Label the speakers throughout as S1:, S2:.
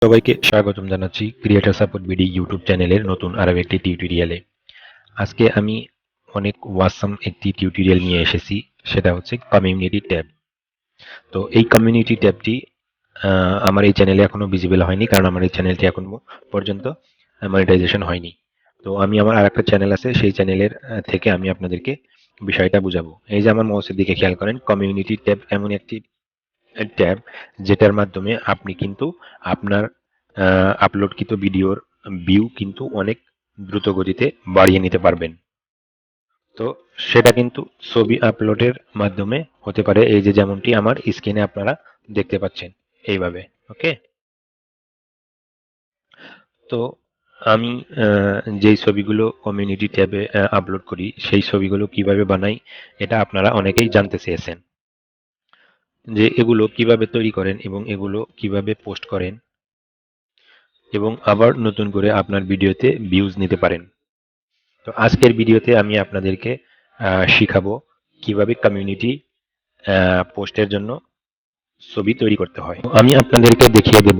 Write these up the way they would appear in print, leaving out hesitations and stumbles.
S1: সবাইকে স্বাগতম জানাচ্ছি ক্রিয়েটর সাপোর্ট বিডি ইউটিউব চ্যানেলের নতুন আরও একটি টিউটোরিয়ালে। আজকে আমি অনেক ওয়াসাম একটি টিউটোরিয়াল নিয়ে এসেছি, সেটা হচ্ছে কমিউনিটি ট্যাব। তো এই কমিউনিটি ট্যাবটি আমার এই চ্যানেলে এখনো ভিজিবল হয়নি, কারণ আমার এই চ্যানেলটি এখন পর্যন্ত মনিটাইজেশন হয়নি। তো আমি আমার আরেকটা চ্যানেল আছে, সেই চ্যানেলের থেকে আমি আপনাদেরকে বিষয়টা বুঝাবো। এই যে আমার মাউসের দিকে খেয়াল করেন, কমিউনিটি ট্যাব এমন একটি ট্যাব যেটার মাধ্যমে আপনি কিন্তু আপনার আপলোডকৃত ভিডিওর ভিউ কিন্তু অনেক দ্রুত গতিতে বাড়িয়ে নিতে পারবেন। তো সেটা কিন্তু ছবি আপলোডের মাধ্যমে হতে পারে, এই যে যেমনটি আমার স্ক্রিনে আপনারা দেখতে পাচ্ছেন এইভাবে। ওকে, তো আমি যেই ছবিগুলো কমিউনিটি ট্যাবে আপলোড করি, সেই ছবিগুলো কিভাবে বানাই এটা আপনারা অনেকেই জানতে চেয়েছেন, যে এগুলো কিভাবে তৈরি করেন এবং এগুলো কিভাবে পোস্ট করেন এবং আবার নতুন করে আপনার ভিডিওতে ভিউজ নিতে পারেন। তো আজকের ভিডিওতে আমি আপনাদেরকে শিখাবো কিভাবে কমিউনিটি পোস্টের জন্য ছবি তৈরি করতে হয়। আমি আপনাদেরকে দেখিয়ে দেব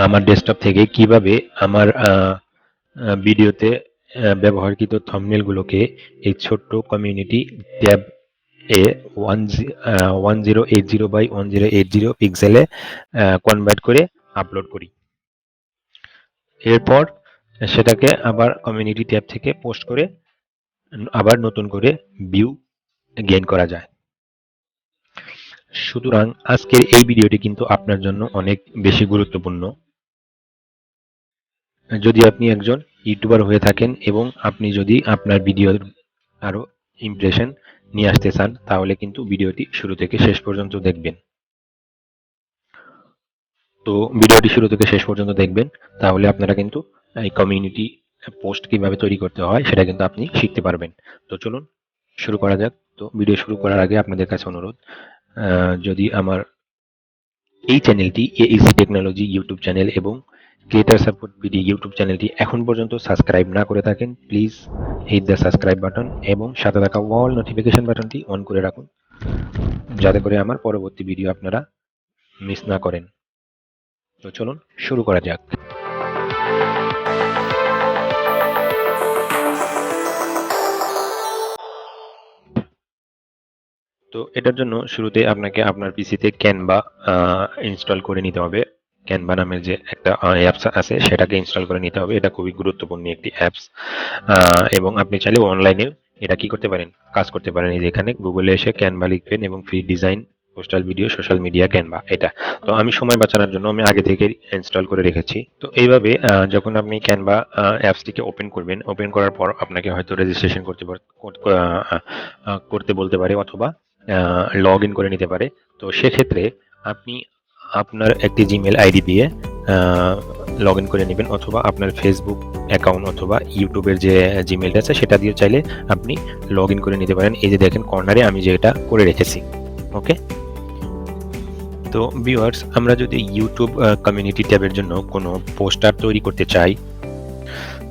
S1: আমার ডেস্কটপ থেকে কিভাবে আমার ভিডিওতে ব্যবহারকৃত থাম্বনেলগুলোকে এই ছোট্ট কমিউনিটি ট্যাব এ 1080 বাই 1080 কনভার্ট করে আপলোড করি। এরপর সেটাকে আবার কমিউনিটি ট্যাব থেকে পোস্ট করে আবার নতুন করে ভিউ গেইন করা যায়। সুতরাং আজকের এই ভিডিওটি কিন্তু আপনার জন্য অনেক বেশি গুরুত্বপূর্ণ। যদি আপনি একজন ইউটিউবার হয়ে থাকেন এবং আপনি যদি আপনার ভিডিওর আরো ইমপ্রেশন নিয়ে আসতে চান, তাহলে কিন্তু ভিডিওটি শুরু থেকে শেষ পর্যন্ত দেখবেন। তো ভিডিওটি শুরু থেকে শেষ পর্যন্ত দেখবেন, তাহলে আপনারা কিন্তু এই কমিউনিটি পোস্ট কিভাবে তৈরি করতে হয় সেটা কিন্তু আপনি শিখতে পারবেন। তো চলুন শুরু করা যাক। তো ভিডিও শুরু করার আগে আপনাদের কাছে অনুরোধ, যদি আমার এই চ্যানেলটি AEC টেকনোলজি ইউটিউব চ্যানেল এবং ক্রিয়েটর সাপোর্ট বিডি ইউটিউব চ্যানেলটি এখন পর্যন্ত সাবস্ক্রাইব না করে থাকেন, please hit the subscribe button এবং সাথে থাকা অল নোটিফিকেশন বাটনটি অন করে রাখুন, যাতে করে আমার পরবর্তী ভিডিও আপনারা মিস না করেন। তো চলুন শুরু করা যাক। তো এটার জন্য শুরুতে আপনাকে আপনার পিসিতে ক্যানভা ইনস্টল করে নিতে হবে। ক্যানভা নামের যে একটা অ্যাপস আছে সেটাকে ইনস্টল করে নিতে হবে। এটা খুবই গুরুত্বপূর্ণ একটি অ্যাপস, এবং আপনি চাইলে অনলাইনে এটা কি করতে পারেন, কাজ করতে পারেন। এই যে এখানে গুগলে এসে ক্যানভা লিখবেন এবং free design postal video social media Canva, এটা। তো আমি সময় বাঁচানোর জন্য আমি আগে থেকে ইনস্টল করে রেখেছি। তো এইভাবে যখন আপনি ক্যানভা অ্যাপসটিকে ওপেন করবেন, ওপেন করার পর আপনাকে হয়তো রেজিস্ট্রেশন করতে বলতে পারে, অথবা লগ ইন করে নিতে পারে। তো সেক্ষেত্রে আপনি আপনার একটি জিমেল আইডি দিয়ে লগ ইন করে নেবেন, অথবা আপনার ফেসবুক অ্যাকাউন্ট অথবা ইউটিউবের যে জিমেলটা আছে সেটা দিয়ে চাইলে আপনি লগ ইন করে নিতে পারেন। এই যে দেখেন কর্নারে আমি যেটা করে রেখেছি। ওকে, তো ভিউয়ার্স, আমরা যদি ইউটিউব কমিউনিটি ট্যাবের জন্য কোনো পোস্টার তৈরি করতে চাই,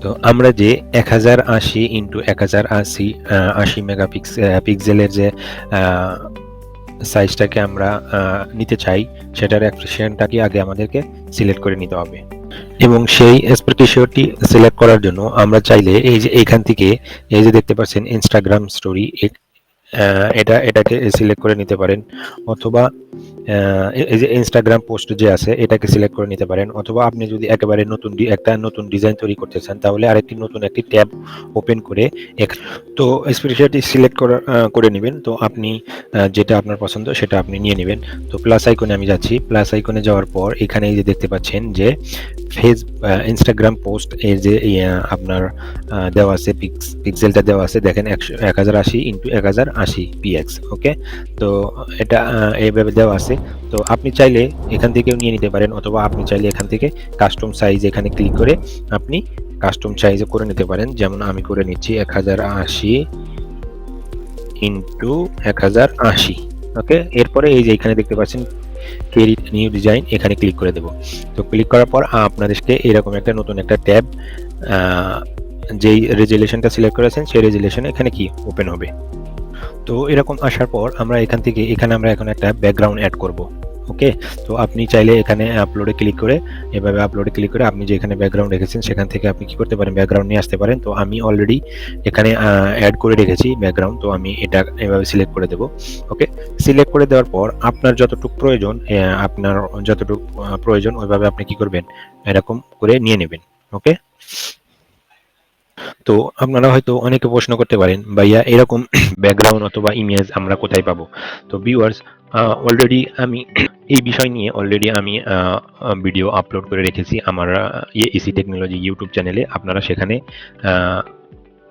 S1: তো আমরা যে 1080x1080 মেগাপিক্সেলের যে সাইজটাকে আমরা নিতে চাই, সেটার এক্সপ্রেশনটাকে আগে আমাদেরকে সিলেক্ট করে নিতে হবে। এবং সেই এক্সপ্রেশনটি সিলেক্ট করার জন্য আমরা চাইলে এই যে এখান থেকে এই যে দেখতে পাচ্ছেন ইনস্টাগ্রাম স্টোরি, এটাকে সিলেক্ট করে নিতে পারেন, অথবা এই যে ইনস্টাগ্রাম পোস্ট যে আছে এটাকে সিলেক্ট করে নিতে পারেন, অথবা আপনি যদি একেবারে একটা নতুন ডিজাইন তৈরি করতে চান, তাহলে আরেকটি নতুন একটি ট্যাব ওপেন করে তো স্পেশালিটি সিলেক্ট করে নেবেন। তো আপনি যেটা আপনার পছন্দ সেটা আপনি নিয়ে নেবেন। তো প্লাস আইকনে আমি যাচ্ছি। প্লাস আইকনে যাওয়ার পর এখানে এই যে দেখতে পাচ্ছেন যে ইনস্টাগ্রাম পোস্ট এর যে আপনার দেওয়া আছে, পিক্সেলটা দেওয়া আছে, দেখেন 1080x1080 px। ওকে, তো এটা এইভাবে দেওয়া আছে। তো আপনি চাইলে এখান থেকেও নিয়ে নিতে পারেন, অথবা আপনি চাইলে এখান থেকে কাস্টম সাইজ এখানে ক্লিক করে আপনি কাস্টম সাইজে করে নিতে পারেন। যেমন আমি করে নিচ্ছি 1080x1080। ওকে, এরপরে এই যে এখানে দেখতে পাচ্ছেন ক্রিয়েট নিউ ডিজাইন, এখানে ক্লিক করে দেব। তো ক্লিক করার পর আপনাদেরকে এরকম একটা নতুন একটা ট্যাব, যেই রেজুলেশনটা সিলেক্ট করেছেন সেই রেজুলেশন এখানে কি ওপেন হবে। তো এরকম আসার পর আমরা এখান থেকে আমরা এখন একটা ব্যাকগ্রাউন্ড অ্যাড করব। ওকে, তো আপনি চাইলে এখানে আপলোডে ক্লিক করে, এভাবে আপলোডে ক্লিক করে আপনি যেখানে ব্যাকগ্রাউন্ড রেখেছেন সেখান থেকে আপনি কি করতে পারেন, ব্যাকগ্রাউন্ড নিয়ে আসতে পারেন। তো আমি অলরেডি এখানে অ্যাড করে রেখেছি ব্যাকগ্রাউন্ড, তো আমি এটা এভাবে সিলেক্ট করে দেব। ওকে, সিলেক্ট করে দেওয়ার পর আপনার যতটুকু প্রয়োজন, ওইভাবে আপনি কি করবেন, এরকম করে নিয়ে নেবেন। ওকে, তো আপনারা হয়তো অনেকে প্রশ্ন করতে পারেন, ভাইয়া এরকম ব্যাকগ্রাউন্ড অথবা ইমেজ আমরা কোথায় পাবো? তো ভিউয়ার্স, অলরেডি আমি এই বিষয় নিয়ে অলরেডি আমি ভিডিও আপলোড করে রেখেছি আমার এইসি টেকনোলজি ইউটিউব চ্যানেলে। আপনারা সেখানে আহ,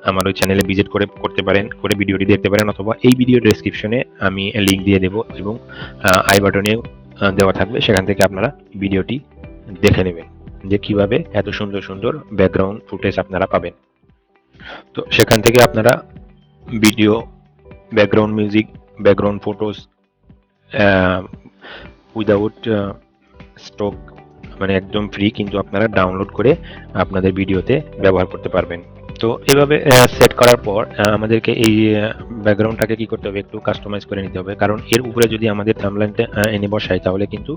S1: আমার ওই চ্যানেলে ভিজিট করে করতে পারেন, করে ভিডিওটি দেখতে পারেন, অথবা এই ভিডিও ডেসক্রিপশনে আমি লিংক দিয়ে দেবো এবং আই বাটনে দেওয়া থাকবে, সেখান থেকে আপনারা ভিডিওটি দেখে নেবেন যে কিভাবে এত সুন্দর সুন্দর ব্যাকগ্রাউন্ড ফুটেজ আপনারা পাবেন। তো সেখান থেকে আপনারা video, background music, background photos without stock, মানে একদম ফ্রি, কিন্তু আপনারা ডাউনলোড করে আপনাদের ভিডিওতে ব্যবহার করতে পারবেন। তো এভাবে সেট করার পর আমাদেরকে এই ব্যাকগ্রাউন্ডটাকে কি করতে হবে, একটু কাস্টমাইজ করে নিতে হবে, কারণ এর উপরে যদি আমাদের থাম্বনেইলটা এনে বসাই তাহলে কিন্তু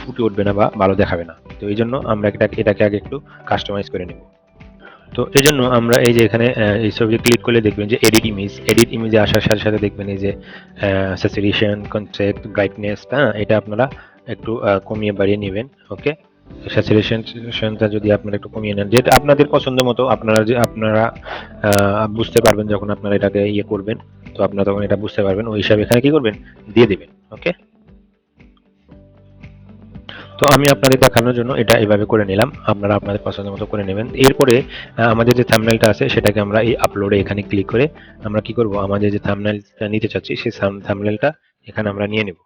S1: ফুটে উঠবে না বা ভালো দেখাবে না। তো এই জন্য আমরা এটাকে আগে একটু কাস্টমাইজ করে নেব। তো এই জন্য আমরা এই যে এখানে এই ছবি ক্লিক করলে দেখবেন যে এডিট ইমেজে আসার সাথে সাথে দেখবেন এই যে স্যাচুরেশন, কন্ট্রাস্ট, ব্রাইটনেস, এটা আপনারা একটু কমিয়ে বাড়িয়ে নেবেন। ওকে, স্যাচুরেশনটা যদি আপনারা একটু কমিয়ে নেন, যেটা আপনাদের পছন্দ মতো, আপনারা বুঝতে পারবেন যখন আপনারা এটাকে ইয়ে করবেন, তো আপনারা তখন এটা বুঝতে পারবেন, ওই হিসাবে এখানে কি করবেন, দিয়ে দেবেন। ওকে, তো আমি আপনাদের দেখানোর জন্য এটা এভাবে করে নিলাম, আপনারা আপনাদের পছন্দ মতো করে নেবেন। এরপরে আমাদের যে থাম্বনেলটা আছে সেটাকে আমরা এই আপলোডে এখানে ক্লিক করে আমরা কি করব, আমাদের যে থাম্বনেলটা নিতে চাচ্ছি সেই থাম্বনেলটা এখানে আমরা নিয়ে নেব।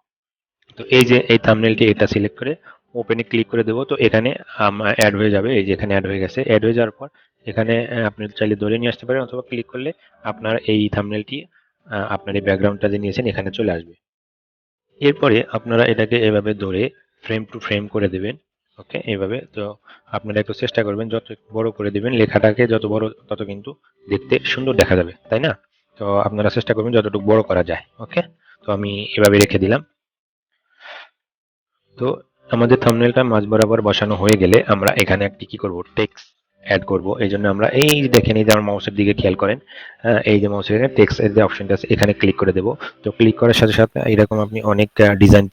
S1: তো এই যে এই থাম্বনেলটি, এটা সিলেক্ট করে ওপেনে ক্লিক করে দেবো। তো এখানে অ্যাড হয়ে যাবে, এই যে এখানে অ্যাড হয়ে গেছে। অ্যাড হয়ে যাওয়ার পর এখানে আপনি চাইলে ধরে নিয়ে আসতে পারেন, অথবা ক্লিক করলে আপনার এই থাম্বনেলটি আপনার এই ব্যাকগ্রাউন্ডটা যে নিয়েছেন এখানে চলে আসবে। এরপরে আপনারা এটাকে এভাবে ধরে ফ্রেম টু ফ্রেম করে দেবেন। ওকে, এইভাবে। তো আপনারা একটু চেষ্টা করবেন যত বড় করে দিবেন, লেখাটাকে যত বড় তত কিন্তু দেখতে সুন্দর দেখা যাবে, তাই না? তো আপনারা চেষ্টা করবেন যতটুকু বড় করা যায়। ওকে, তো আমি এভাবে রেখে দিলাম। তো আমাদের থাম্বনেলটা মাঝ বরাবর বসানো হয়ে গেলে আমরা এখানে একটি কি করব, টেক্সট অ্যাড করব। এই জন্য আমরা এই যে দেখেন, এই যে আমার মাউসের দিকে খেয়াল করেন, এই যে মাউসের এখানে টেক্সট এর যে অপশনটা আছে এখানে ক্লিক করে দেব। তো ক্লিক করার সাথে সাথে এরকম আপনি অনেক ডিজাইন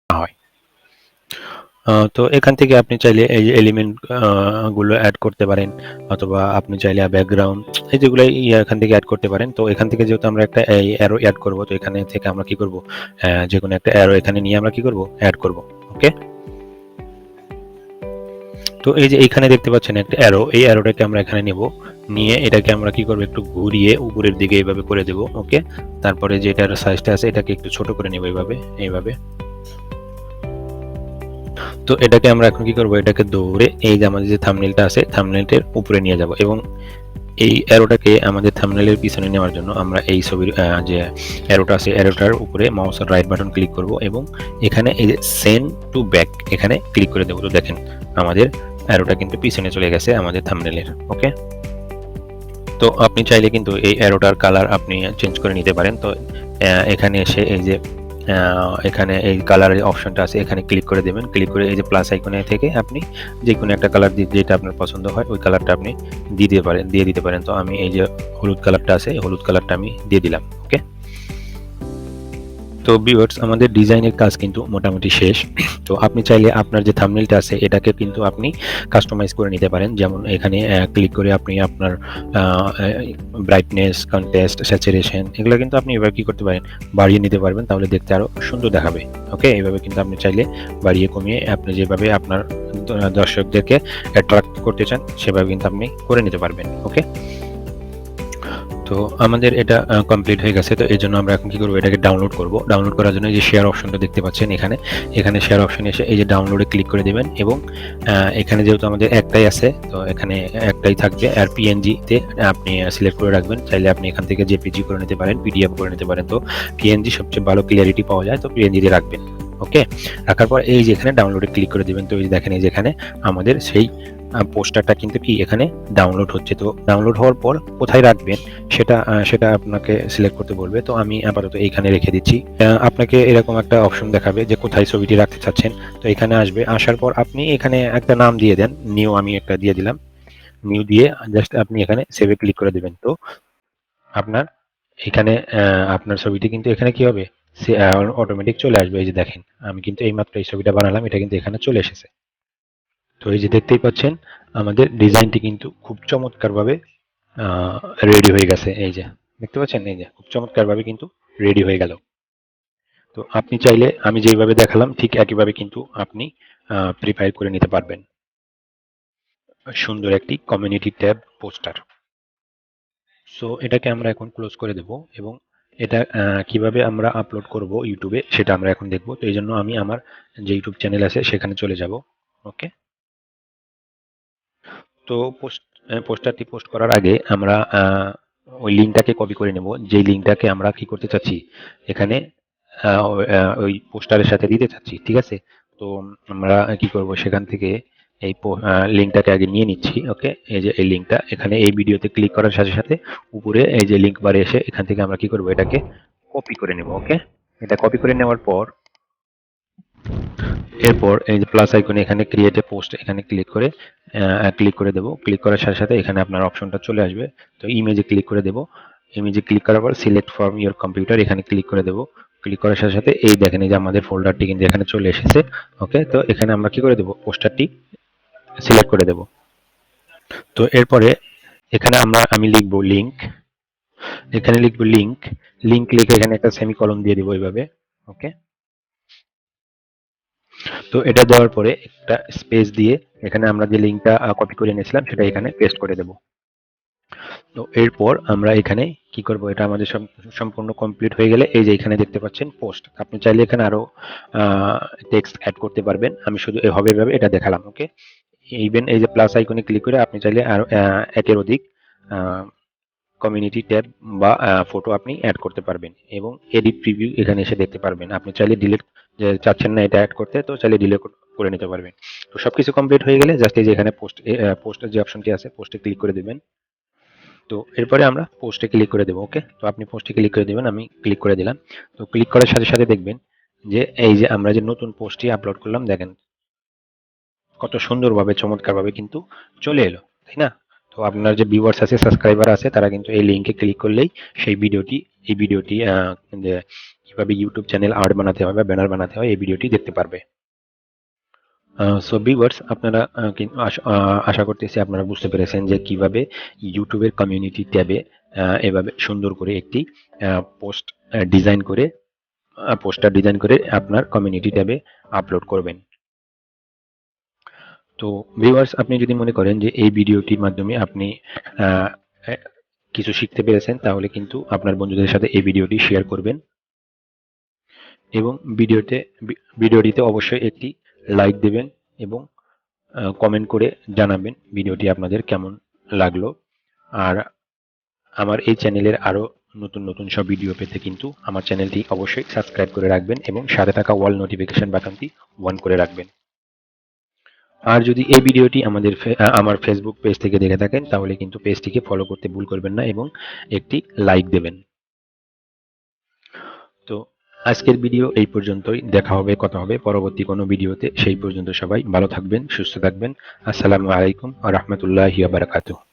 S1: হয়। তো এখান থেকে আপনি চাইলে এই যে এলিমেন্ট গুলো অ্যাড করতে পারেন, অথবা আপনি চাইলে ব্যাকগ্রাউন্ড এই যেগুলো এখান থেকে অ্যাড করতে পারেন। তো এখান থেকে যেহেতু আমরা একটা এই অ্যারো অ্যাড করব, তো এখানে থেকে আমরা কি করব, যে কোনো একটা অ্যারো এখানে নিয়ে আমরা কি করব, অ্যাড করব। ওকে, তো এই যে এইখানে দেখতে পাচ্ছেন একটা অ্যারো, এই অ্যারোটাকে আমরা এখানে নেব, নিয়ে এটাকে আমরা কি করব, একটু ঘুরিয়ে উপরের দিকে এইভাবে করে দেব। ওকে, তারপরে যে এটার সাইজটা আছে এটাকে একটু ছোট করে নেব এইভাবে এইভাবে। তো এটাকে আমরা এখন কি করব, এটাকে দৌড়ে এই যে আমাদের যে থাম্বনেলটা আছে থাম্বনেলটার উপরে নিয়ে যাব, এবং এই অ্যারোটাকে আমাদের থাম্বনেলের পিছনে নেওয়ার জন্য আমরা এই ছবির যে অ্যারোটা আছে অ্যারোটার উপরে মাউসের রাইট বাটন ক্লিক করব, এবং এখানে এই যে সেন্ড টু ব্যাক এখানে ক্লিক করে দেবো। তো দেখেন আমাদের অ্যারোটা কিন্তু পিছনে চলে গেছে আমাদের থাম্বনেলের। ওকে, তো আপনি চাইলে কিন্তু এই অ্যারোটার কালার আপনি চেঞ্জ করে নিতে পারেন। তো এখানে এসে এই যে এখানে এই কালারের অপশনটা আছে, এখানে ক্লিক করে দেবেন। ক্লিক করে এই যে প্লাস আইকনে থেকে আপনি যে কোনো একটা কালার যেটা আপনার পছন্দ হয় ওই কালারটা আপনি দিয়ে দিতে পারেন। তো আমি এই যে হলুদ কালারটা আছে, হলুদ কালারটা আমি দিয়ে দিলাম। ওকে। তো ভিউয়ার্স, আমাদের ডিজাইনের কাজ কিন্তু মোটামুটি শেষ। তো আপনি চাইলে আপনার যে থাম্বনেইলটা আছে এটাকে কিন্তু আপনি কাস্টমাইজ করে নিতে পারেন। যেমন এখানে ক্লিক করে আপনি আপনার ব্রাইটনেস, কন্ট্রাস্ট, স্যাচুরেশন এগুলো কিন্তু আপনি এভাবে কি করতে পারেন, বাড়িয়ে নিতে পারবেন, তাহলে দেখতে আরো সুন্দর দেখাবে। ওকে, এইভাবে কিন্তু আপনি চাইলে বাড়িয়ে কমিয়ে আপনি যেভাবে আপনার দর্শকদেরকে অ্যাট্রাক্ট করতে চান সেভাবে কিন্তু আপনি করে নিতে পারবেন। ওকে। তো আমাদের এটা কমপ্লিট হয়ে গেছে। তো এই জন্য আমরা এখন কি করবো, এটাকে ডাউনলোড করব। ডাউনলোড করার জন্য যে শেয়ার অপশনটা দেখতে পাচ্ছেন এখানে শেয়ার অপশনে এসে এই যে ডাউনলোডে ক্লিক করে দেবেন এবং এখানে যেহেতু আমাদের একটাই আছে তো এখানে একটাই থাকবে, আর পিএনজিতে আপনি সিলেক্ট করে রাখবেন। চাইলে আপনি এখান থেকে জেপিজি করে নিতে পারেন, পিডিএফ করে নিতে পারেন। তো পিএনজি সবচেয়ে ভালো ক্লিয়ারিটি পাওয়া যায়, তো পিএনজি দিয়ে রাখবেন। ওকে, রাখার পর এই যে এখানে ডাউনলোডে ক্লিক করে দেবেন। তো এই যে দেখেন, এই যে এখানে আমাদের সেই পোস্টারটা কিন্তু কি এখানে ডাউনলোড হচ্ছে। তো ডাউনলোড হওয়ার পর কোথায় রাখবেন সেটা আপনাকে সিলেক্ট করতে বলবে। তো আমি আপাতত এইখানে রেখে দিচ্ছি। আপনাকে এরকম একটা অপশন দেখাবে যে কোথায় ছবিটি রাখতে চাচ্ছেন। তো এখানে আসবে, আসার পর আপনি এখানে একটা নাম দিয়ে দেন, নিউ আমি একটা দিয়ে দিলাম। নিউ দিয়ে জাস্ট আপনি এখানে সেভে ক্লিক করে দেবেন। তো আপনার এখানে আপনার ছবিটি কিন্তু এখানে কি হবে, অটোমেটিক চলে আসবে। এই যে দেখেন, আমি কিন্তু এইমাত্র এই ছবিটা বানালাম, এটা কিন্তু এখানে চলে এসেছে। তো এই যে দেখতেই পাচ্ছেন আমাদের ডিজাইনটি কিন্তু খুব চমৎকারভাবে রেডি হয়ে গেছে। এই যে দেখতে পাচ্ছেন, এই যে খুব চমৎকারভাবে কিন্তু রেডি হয়ে গেল। তো আপনি চাইলে আমি যেভাবে দেখালাম ঠিক একইভাবে কিন্তু আপনি প্রিপেয়ার করে নিতে পারবেন সুন্দর একটি কমিউনিটি ট্যাব পোস্টার। সো এটাকে আমরা এখন ক্লোজ করে দেব এবং এটা কিভাবে আমরা আপলোড করব ইউটিউবে সেটা আমরা এখন দেখব। তো এই জন্য আমি আমার যে ইউটিউব চ্যানেল আছে সেখানে চলে যাব। ওকে। তো পোস্টারটি পোস্ট করার আগে আমরা ওই লিঙ্কটাকে কপি করে নেব, যেই লিঙ্কটাকে আমরা কি করতে চাচ্ছি এখানে ওই পোস্টারের সাথে দিতে চাচ্ছি। ঠিক আছে। তো আমরা কি করব, সেখান থেকে এই লিঙ্কটাকে আগে নিয়ে নিচ্ছি। ওকে, এই যে এই লিঙ্কটা এখানে এই ভিডিওতে ক্লিক করার সাথে সাথে উপরে এই যে লিঙ্ক বারে এসে এখান থেকে আমরা কি করব, এটাকে কপি করে নেব। ওকে, এটা কপি করে নেওয়ার পর এরপর এই যে প্লাস আইকনে এখানে ক্রিয়েট এ পোস্ট এখানে ক্লিক করে দেব। ক্লিক করার সাথে সাথে এখানে আপনার অপশনটা চলে আসবে। তো ইমেজে ক্লিক করে দেব। ইমেজে ক্লিক করার পর সিলেক্ট ফ্রম ইওর কম্পিউটার এখানে ক্লিক করে দেব। ক্লিক করার সাথে সাথে এই দেখেন, এই যে আমাদের ফোল্ডারটি কিন্তু এখানে চলে এসেছে। ওকে, তো এখানে আমরা কি করে দেব, পোস্টারটি সিলেক্ট করে দেব। তো এরপরে এখানে আমি লিখবো লিংক। এখানে লিখবো লিংক। লিংক লিখে এখানে একটা সেমিকলন দিয়ে দিব এইভাবে। ওকে, তো এটা দেওয়ার পরে একটা স্পেস দিয়ে এখানে আমরা যে লিঙ্কটা কপি করে নিয়েছিলাম সেটা এখানে পেস্ট করে দেব। তো এরপর আমরা এখানে কি করব, এটা আমাদের সম্পূর্ণ কমপ্লিট হয়ে গেলে এই যে এখানে দেখতে পাচ্ছেন পোস্ট, আপনি চাইলে এখানে আরো টেক্সট অ্যাড করতে পারবেন। আমি শুধু এভাবে এভাবে এটা দেখালাম। ওকে, ইভেন এই যে প্লাস আইকনে ক্লিক করে আপনি চাইলে আরো একের অধিক কমিউনিটি ট্যাব বা ফটো আপনি অ্যাড করতে পারবেন এবং এডিট প্রিভিউ এখানে এসে দেখতে পারবেন। আপনি চাইলে ডিলিট চাচ্ছেন না এটা অ্যাড করতে, তো চাইলে ডিলিট করে নিতে পারবেন। তো সবকিছু কমপ্লিট হয়ে গেলে জাস্ট এই যে এখানে পোস্টের যে অপশনটি আছে পোস্টে ক্লিক করে দেবেন। তো এরপরে আমরা পোস্টে ক্লিক করে দেবো। ওকে, তো আপনি পোস্টে ক্লিক করে দেবেন, আমি ক্লিক করে দিলাম। তো ক্লিক করার সাথে সাথে দেখবেন যে এই যে আমরা যে নতুন পোস্টটি আপলোড করলাম দেখেন কত সুন্দরভাবে চমৎকারভাবে কিন্তু চলে এলো, তাই না? তো আপনার যে ভিউয়ার্স আছে, সাবস্ক্রাইবার আছে, তারা কিন্তু এই লিঙ্কে ক্লিক করলেই সেই ভিডিওটি যে কিভাবে ইউটিউব চ্যানেল আর্ট বানাতে হয় বা ব্যানার বানাতে হয় এই ভিডিওটি দেখতে পারবে। সো ভিউয়ার্স, আপনারা আশা করতেছি আপনারা বুঝতে পেরেছেন যে কিভাবে ইউটিউবের কমিউনিটি ট্যাবে এভাবে সুন্দর করে একটি পোস্ট ডিজাইন করে পোস্টার ডিজাইন করে আপনার কমিউনিটি ট্যাবে আপলোড করবেন। তো ভিউয়ার্স, আপনি যদি মনে করেন যে এই ভিডিওটির মাধ্যমে আপনি আহ, এ- কিছু শিখতে পেরেছেন তাহলে কিন্তু আপনার বন্ধুদের সাথে এই ভিডিওটি শেয়ার করবেন এবং ভিডিওটিতে অবশ্যই একটি লাইক দেবেন এবং কমেন্ট করে জানাবেন ভিডিওটি আপনাদের কেমন লাগলো। আর আমার এই চ্যানেলের আরো নতুন নতুন সব ভিডিও পেতে কিন্তু আমার চ্যানেলটি অবশ্যই সাবস্ক্রাইব করে রাখবেন এবং সাথে থাকা অল নোটিফিকেশন বাটনটি অন করে রাখবেন। আর যদি এই ভিডিওটি আমার ফেসবুক পেজ থেকে দেখে থাকেন তাহলে কিন্তু পেজটিকে ফলো করতে ভুল করবেন না এবং একটি লাইক দেবেন। তো আজকের ভিডিও এই পর্যন্তই। কথা হবে পরবর্তী কোনো ভিডিওতে। সেই পর্যন্ত সবাই ভালো থাকবেন, সুস্থ থাকবেন। আসসালামু আলাইকুম ওয়া রাহমাতুল্লাহি ওয়া বারাকাতুহু।